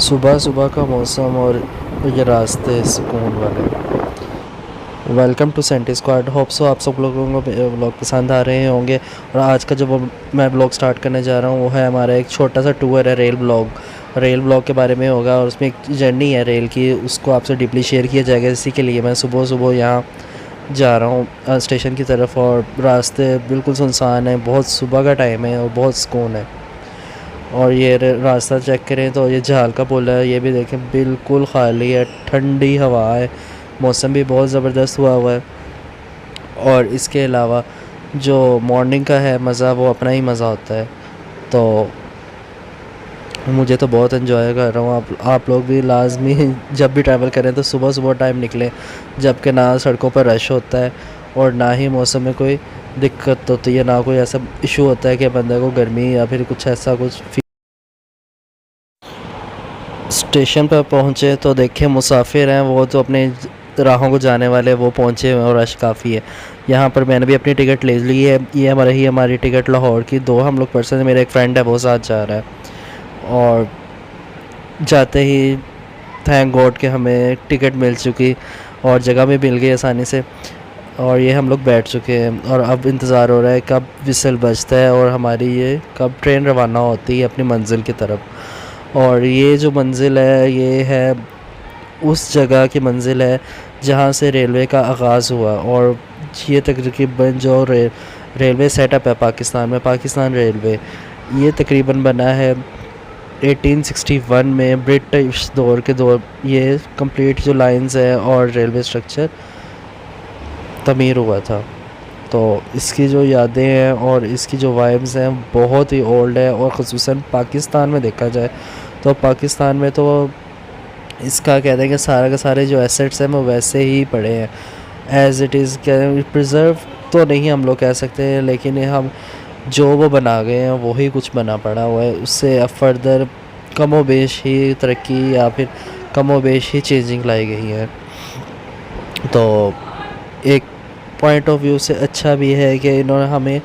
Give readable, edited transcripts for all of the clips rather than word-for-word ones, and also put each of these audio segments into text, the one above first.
सुबह सुबह का मौसम और ये रास्ते सुकून वाले। Welcome to senti squad. Hope so आप सब लोगों को ब्लॉग पसंद आ रहे होंगे। और आज का जो मैं ब्लॉग स्टार्ट करने जा रहा हूँ वो है हमारा एक छोटा सा टूर है, रेल ब्लॉग के बारे में होगा। और उसमें एक जर्नी है रेल की, उसको आपसे डीपली शेयर किया जाएगा। इसी के लिए मैं सुबह सुबह यहाँ जा रहा हूँ स्टेशन की तरफ। और रास्ते बिल्कुल सुनसान है, बहुत सुबह का टाइम है और बहुत सुकून है। और ये रास्ता चेक करें तो ये झाल का पुल है, ये भी देखें बिल्कुल ख़ाली है, ठंडी हवा है, मौसम भी बहुत ज़बरदस्त हुआ है। और इसके अलावा जो मॉर्निंग का है मज़ा, वो अपना ही मज़ा होता है। तो मुझे तो बहुत इन्जॉय कर रहा हूँ। आप लोग भी लाजमी जब भी ट्रैवल करें तो सुबह सुबह टाइम निकलें, जबकि ना सड़कों पर रश होता है और ना ही मौसम में कोई दिक्कत होती है, ना कोई ऐसा इशू होता है कि बंदे को गर्मी या फिर कुछ ऐसा कुछ। स्टेशन पर पहुँचे तो देखे मुसाफिर हैं, वो तो अपने राहों को जाने वाले वो पहुँचे हुए हैं और रश काफ़ी है। यहाँ पर मैंने भी अपनी टिकट ले ली है। ये हमारी टिकट लाहौर की, दो हम लोग पर्सन है, मेरा एक फ्रेंड है वो साथ जा रहा है। और जाते ही थैंक गॉड कि हमें टिकट मिल चुकी और जगह भी मिल गई आसानी से। और ये हम लोग बैठ चुके हैं और अब इंतज़ार हो रहा है कब विसल बजता है और हमारी ये कब ट्रेन रवाना होती है अपनी मंजिल की तरफ। और ये जो मंजिल है ये है उस जगह की मंजिल है जहाँ से रेलवे का आगाज़ हुआ। और ये तकरीबन जो रेलवे सेटअप है पाकिस्तान में, पाकिस्तान रेलवे, ये तकरीबन बना है 1861 में, ब्रिटिश दौर के दौर। ये कंप्लीट जो लाइंस है और रेलवे स्ट्रक्चर तमीर हुआ था। तो इसकी जो यादें हैं और इसकी जो वाइब्स हैं बहुत ही ओल्ड है। और ख़ुसूसन पाकिस्तान में देखा जाए तो पाकिस्तान में तो इसका कहते हैं कि सारा का सारे जो एसेट्स हैं वो वैसे ही पड़े हैं एज़ इट इज़। प्रिजर्व तो नहीं हम लोग कह सकते, लेकिन हम जो वो बना गए हैं वही कुछ बना पड़ा हुआ है। उससे अब फर्दर कमो बेश ही तरक्की या फिर कमो बेश ही चेंजिंग लाई गई है। तो एक पॉइंट ऑफ व्यू से अच्छा भी है कि इन्होंने हमें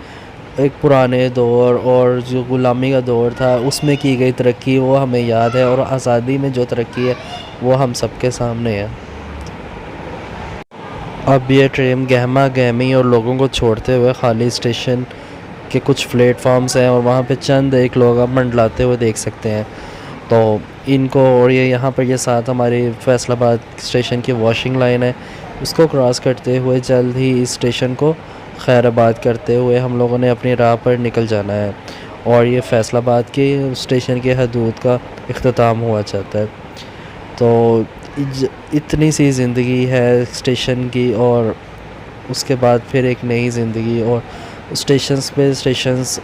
एक पुराने दौर और जो ग़ुलामी का दौर था उसमें की गई तरक्की वो हमें याद है, और आज़ादी में जो तरक्की है वो हम सबके सामने है। अब ये ट्रेन गहमा गहमी और लोगों को छोड़ते हुए खाली स्टेशन के कुछ प्लेटफॉर्म्स हैं और वहाँ पे चंद एक लोग आप मंडलाते हुए देख सकते हैं। तो इनको, और ये यहाँ पर ये साथ हमारी फैसलाबाद स्टेशन की वॉशिंग लाइन है, उसको क्रॉस करते हुए जल्द ही इस स्टेशन को खैराबाद करते हुए हम लोगों ने अपनी राह पर निकल जाना है। और ये फैसलाबाद के स्टेशन के हदूद का इख्तिताम हुआ चाहता है। तो इतनी सी ज़िंदगी है स्टेशन की, और उसके बाद फिर एक नई ज़िंदगी और स्टेशंस पे स्टेशंस,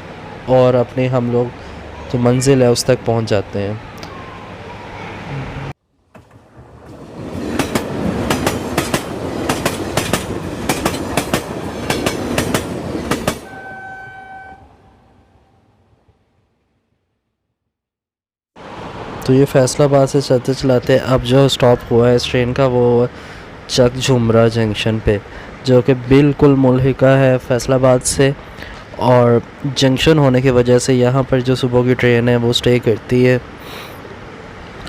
और अपने हम लोग जो मंजिल है उस तक पहुंच जाते हैं। तो ये फैसलाबाद से चलते चलाते अब जो स्टॉप हुआ है इस ट्रेन का वो चक झुमरा जंक्शन पे, जो कि बिल्कुल मुल्हिका है फैसलाबाद से। और जंक्शन होने की वजह से यहाँ पर जो सुबह की ट्रेन है वो स्टे करती है।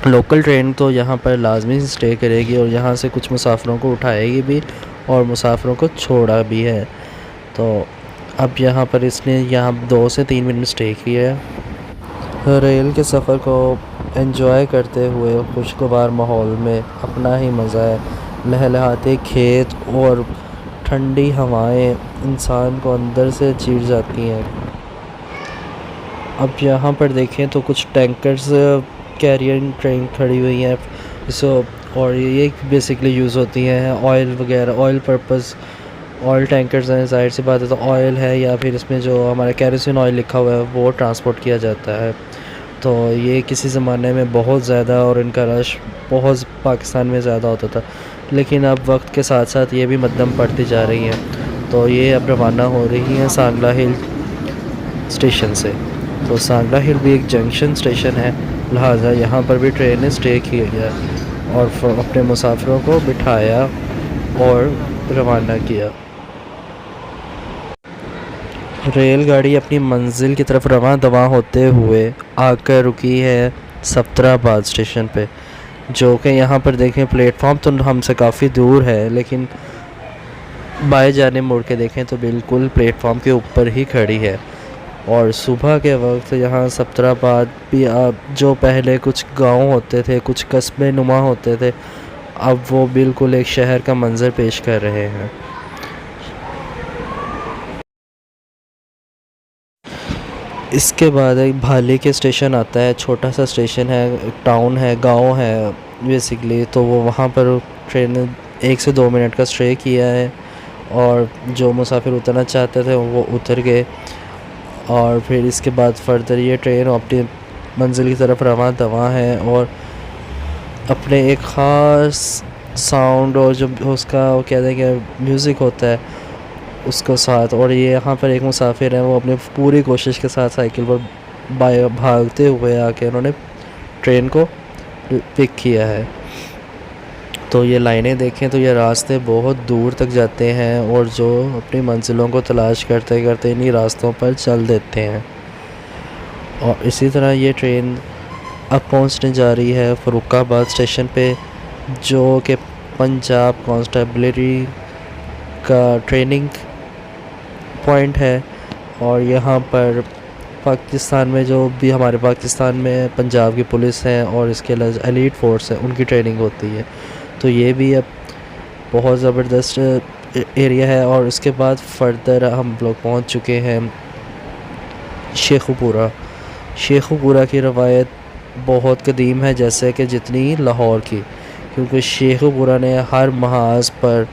लोकल ट्रेन तो यहाँ पर लाजमी स्टे करेगी और यहाँ से कुछ मुसाफिरों को उठाएगी भी और मुसाफिरों को छोड़ा भी है। तो अब यहाँ पर इसने यहाँ 2 से 3 मिनट स्टे किया है। रेल के सफ़र को एंजॉय करते हुए खुशगवार माहौल में अपना ही मज़ा है। लहलहाते खेत और ठंडी हवाएं इंसान को अंदर से चीर जाती हैं। अब यहाँ पर देखें तो कुछ टैंकर्स कैरियर ट्रेन खड़ी हुई हैं सो, और ये बेसिकली यूज़ होती हैं ऑयल वगैरह, ऑयल पर्पस ऑयल टैंकर्स हैं। ज़ाहिर सी बात है तो ऑयल है या फिर इसमें जो हमारा केरोसिन ऑयल लिखा हुआ है वो ट्रांसपोर्ट किया जाता है। तो ये किसी ज़माने में बहुत ज़्यादा और इनका रश बहुत पाकिस्तान में ज़्यादा होता था, लेकिन अब वक्त के साथ साथ ये भी मध्यम पड़ती जा रही हैं। तो ये अब रवाना हो रही हैं सांगला हिल स्टेशन से। तो सांगला हिल भी एक जंक्शन स्टेशन है, लिहाजा यहाँ पर भी ट्रेन ने स्टे किया गया और अपने मुसाफिरों को बिठाया और रवाना किया। रेलगाड़ी अपनी मंजिल की तरफ रवां दवां होते हुए आकर रुकी है सफदराबाद स्टेशन पे, जो कि यहाँ पर देखें प्लेटफॉर्म तो हमसे काफ़ी दूर है, लेकिन बाएं जाने मुड़ के देखें तो बिल्कुल प्लेटफॉर्म के ऊपर ही खड़ी है। और सुबह के वक्त यहाँ सफदराबाद भी अब जो पहले कुछ गांव होते थे, कुछ कस्बे नुमा होते थे, अब वो बिल्कुल एक शहर का मंजर पेश कर रहे हैं। इसके बाद एक भाली के स्टेशन आता है, छोटा सा स्टेशन है, टाउन है, गांव है बेसिकली। तो वो वहाँ पर ट्रेन ने 1 से 2 मिनट का स्टे किया है, और जो मुसाफिर उतरना चाहते थे वो उतर गए। और फिर इसके बाद फर्दर ये ट्रेन अपनी मंजिल की तरफ रवां दवां है, और अपने एक ख़ास साउंड और जो उसका वो कहते हैं कि म्यूज़िक होता है उसको साथ। और ये यहाँ पर एक मुसाफिर हैं, वो अपनी पूरी कोशिश के साथ साइकिल पर भागते हुए आके उन्होंने ट्रेन को पिक किया है। तो ये लाइनें देखें तो ये रास्ते बहुत दूर तक जाते हैं, और जो अपनी मंजिलों को तलाश करते करते इन्हीं रास्तों पर चल देते हैं। और इसी तरह ये ट्रेन अब पहुंचने जा रही है फ़रुखाबाद स्टेशन पे, जो कि पंजाब कांस्टेबलरी का ट्रेनिंग पॉइंट है। और यहाँ पर पाकिस्तान में जो भी हमारे पाकिस्तान में पंजाब की पुलिस है और इसके अलावा एलीट फोर्स है, उनकी ट्रेनिंग होती है। तो ये भी अब बहुत ज़बरदस्त एरिया है। और उसके बाद फर्दर हम लोग पहुँच चुके हैं शेखुपुरा। शेखुपुरा की रवायत बहुत कदीम है, जैसे कि जितनी लाहौर की, क्योंकि शेखुपुरा ने हर महाज पर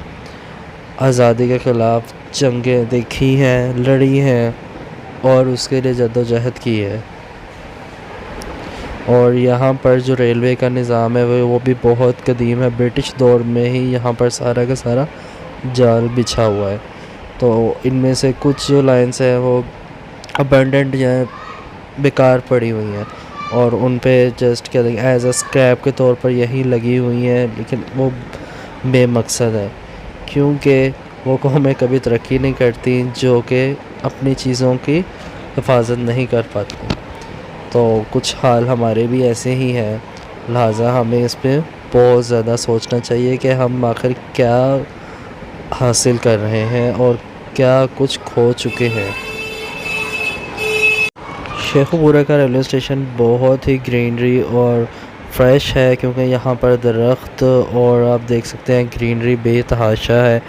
आज़ादी के ख़िलाफ़ जंगें देखी हैं, लड़ी हैं, और उसके लिए जद्दोजहद की है। और यहाँ पर जो रेलवे का निज़ाम है वो भी बहुत कदीम है, ब्रिटिश दौर में ही यहाँ पर सारा का सारा जाल बिछा हुआ है। तो इनमें से कुछ जो लाइन्स हैं वो अबंडेंट या बेकार पड़ी हुई हैं, और उन पे जस्ट क्या एज अ स्क्रैप के तौर पर यही लगी हुई हैं, लेकिन वो बेमकसद है, क्योंकि वो कौमें कभी तरक्की नहीं करती जो कि अपनी चीज़ों की हिफाजत नहीं कर पाती। तो कुछ हाल हमारे भी ऐसे ही हैं, लिहाजा हमें इस पर बहुत ज़्यादा सोचना चाहिए कि हम आखिर क्या हासिल कर रहे हैं और क्या कुछ खो चुके हैं। शेखुपुरा का रेलवे स्टेशन बहुत ही ग्रीनरी और फ्रेश है, क्योंकि यहाँ पर दरख्त और आप देख सकते हैं ग्रीनरी बेतहाशा है।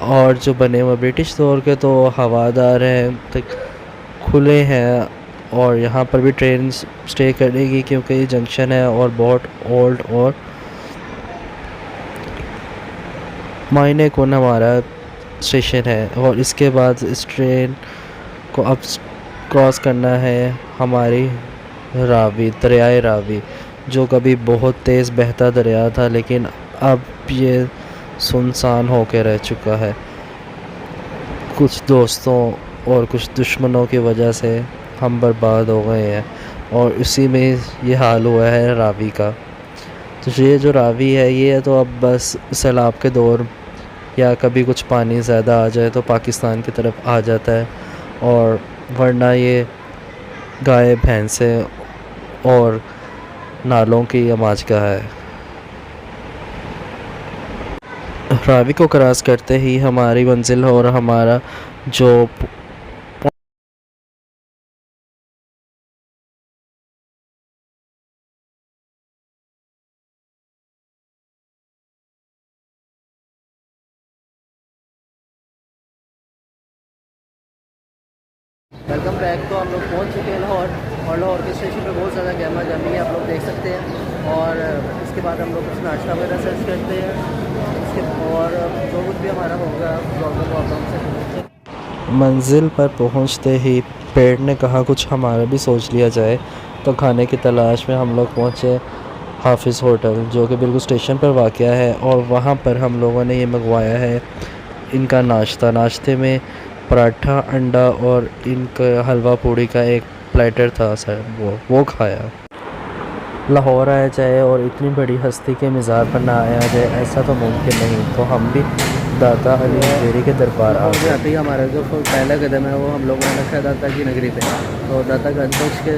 और जो बने हुए ब्रिटिश दौर के तो हवादार हैं, तक खुले हैं, और यहाँ पर भी ट्रेन स्टे करेगी क्योंकि ये जंक्शन है और बहुत ओल्ड और मायने कौन हमारा स्टेशन है। और इसके बाद इस ट्रेन को अब क्रॉस करना है हमारी रावी, दरियाए रावी, जो कभी बहुत तेज़ बहता दरिया था, लेकिन अब ये सुनसान होकर रह चुका है। कुछ दोस्तों और कुछ दुश्मनों की वजह से हम बर्बाद हो गए हैं, और उसी में ये हाल हुआ है रावी का। तो ये जो रावी है ये तो अब बस सैलाब के दौर या कभी कुछ पानी ज़्यादा आ जाए तो पाकिस्तान की तरफ आ जाता है, और वरना ये गाय भैंसे और नालों की अमाजगा है। रावी को क्रॉस करते ही हमारी मंजिल और हमारा जो वेलकम बैक। तो हम लोग पहुंच चुके हैं लाहौर, और लाहौर के स्टेशन पे बहुत ज़्यादा गहमा जमी है, आप लोग देख सकते हैं। और इसके बाद हम लोग कुछ नाश्ता वगैरह सर्च करते हैं, और जो कुछ भी हमारा होगा ब्लॉगर को हमसे। मंजिल पर पहुंचते ही पेड़ ने कहा कुछ हमारा भी सोच लिया जाए, तो खाने की तलाश में हम लोग पहुँचे हाफिज़ होटल, जो कि बिल्कुल स्टेशन पर वाक़या है। और वहाँ पर हम लोगों ने ये मंगवाया है इनका नाश्ता। नाश्ते में पराठा, अंडा और इनका हलवा पूड़ी का एक प्लेटर था सर, वो खाया। लाहौर आया जाए और इतनी बड़ी हस्ती के मज़ार पर ना आया जाए, ऐसा तो मुमकिन नहीं। तो हम भी दाता अली हजवेरी के दरबार आ गए। आते ही हमारा जो पहला कदम है वो हम लोगों ने रखा है दाता की नगरी पे। तो दाता गंजबख्श के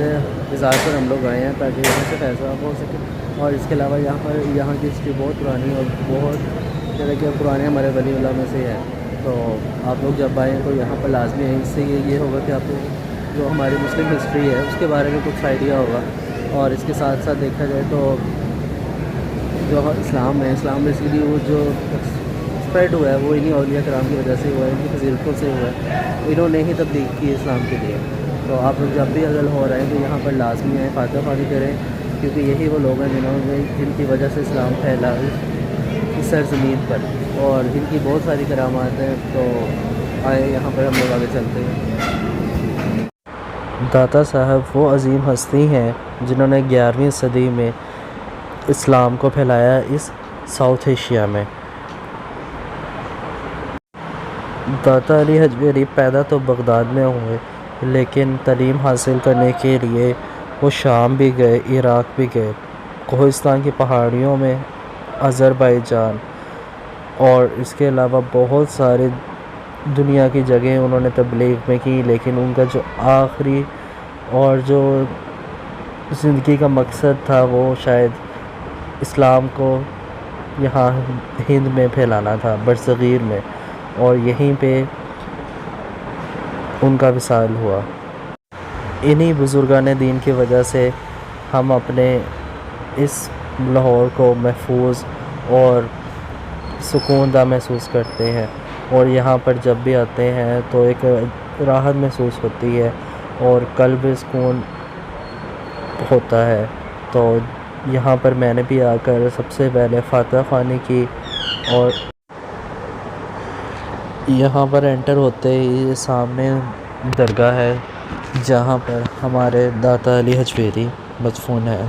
इज़ार पर हम लोग आए हैं ताकि यहाँ से फैसला हो सके। और इसके अलावा यहाँ की हिस्ट्री बहुत पुरानी और बहुत जैसे कि पुराने हमारे वली उल्लाह में से है। तो आप लोग जब आएँ तो यहाँ पर लाजमी है। इससे ये होगा कि आपको जो हमारी मुस्लिम हिस्ट्री है उसके बारे में कुछ आइडिया होगा। और इसके साथ साथ देखा जाए तो जो इस्लाम है, इस्लाम बेसिकली वो जो स्प्रेड हुआ है वो इन्हीं औलिया कराम की वजह से हुआ है, इनकी फजीलतों से हुआ है। इन्होंने ही तब्दील की इस्लाम के लिए। तो आप लोग जब भी अगर हो रहे हैं तो यहाँ पर लाजमी है फातह ख़्वानी करें, क्योंकि यही वो लोग हैं जिनकी वजह से इस्लाम फैला इस सरज़मीन पर, और जिनकी बहुत सारी करामात हैं। तो आए यहाँ पर हम लोग आगे चलते हैं। दाता साहब वो अजीम हस्ती हैं जिन्होंने 11वीं सदी में इस्लाम को फैलाया इस साउथ एशिया में। दाता अली हजवेरी पैदा तो बगदाद में हुए, लेकिन तालीम हासिल करने के लिए वो शाम भी गए, इराक़ भी गए, कोहिस्तान की पहाड़ियों में, अज़रबैजान और इसके अलावा बहुत सारे दुनिया की जगह उन्होंने तबलीग में की। लेकिन उनका जो आखिरी और जो ज़िंदगी का मकसद था वो शायद इस्लाम को यहाँ हिंद में फैलाना था, बरसग़ीर में, और यहीं पे उनका विसाल हुआ। इन्हीं बुज़ुर्गान दीन की वजह से हम अपने इस लाहौर को महफूज और सुकूनदा महसूस करते हैं, और यहाँ पर जब भी आते हैं तो एक राहत महसूस होती है और क़ल्ब सुकून होता है। तो यहाँ पर मैंने भी आकर सबसे पहले फातह ख़्वानी की, और यहाँ पर एंटर होते ही सामने दरगाह है जहाँ पर हमारे दाता अली हजवेरी मदफून है।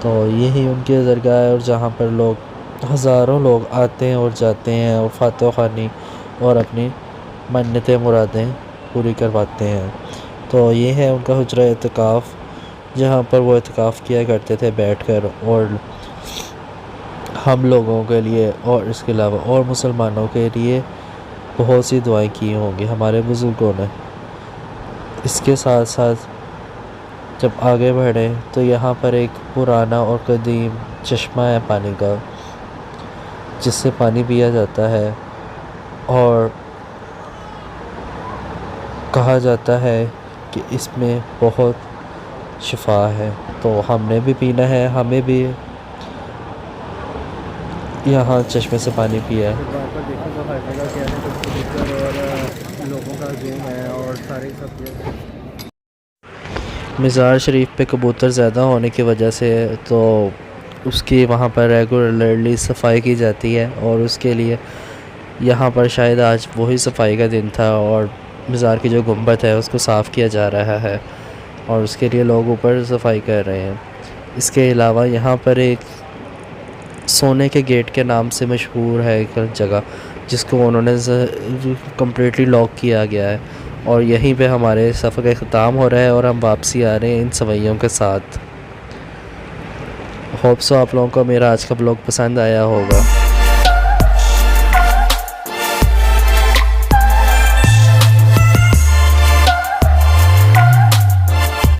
तो यही उनकी दरगाह है, और जहाँ पर लोग हज़ारों लोग आते हैं और जाते हैं और फातह ख़्वानी और अपनी मन्नतें मुरादें पूरी करवाते हैं। तो ये है उनका हुजरा एतिकाफ़, जहाँ पर वो एतिकाफ़ किया करते थे बैठकर, और हम लोगों के लिए और इसके अलावा और मुसलमानों के लिए बहुत सी दुआएं की होंगी हमारे बुज़ुर्गों ने। इसके साथ साथ जब आगे बढ़े तो यहाँ पर एक पुराना और कदीम चश्मा है पानी का, जिससे पानी पिया जाता है, और कहा जाता है कि इसमें बहुत शिफा है। तो हमने भी पीना है, हमें भी यहाँ चश्मे से पानी पिया है। पर देखें तो हर जगह क्या है, तो कबूतर और लोगों का जूम है और सारे सब मज़ार शरीफ पे कबूतर ज़्यादा होने की वजह से तो उसकी वहाँ पर रेगुलरली सफाई की जाती है, और उसके लिए यहाँ पर शायद आज वही सफाई का दिन था, और मज़ार की जो गुंबद है उसको साफ़ किया जा रहा है, और उसके लिए लोग ऊपर सफाई कर रहे हैं। इसके अलावा यहाँ पर एक सोने के गेट के नाम से मशहूर है एक जगह, जिसको उन्होंने कम्प्लीटली लॉक किया गया है, और यहीं पे हमारे सफ़र का ख़त्म हो रहा है और हम वापसी आ रहे हैं इन सवैयों के साथ। होप सो आप लोगों को मेरा आज का ब्लॉग पसंद आया होगा।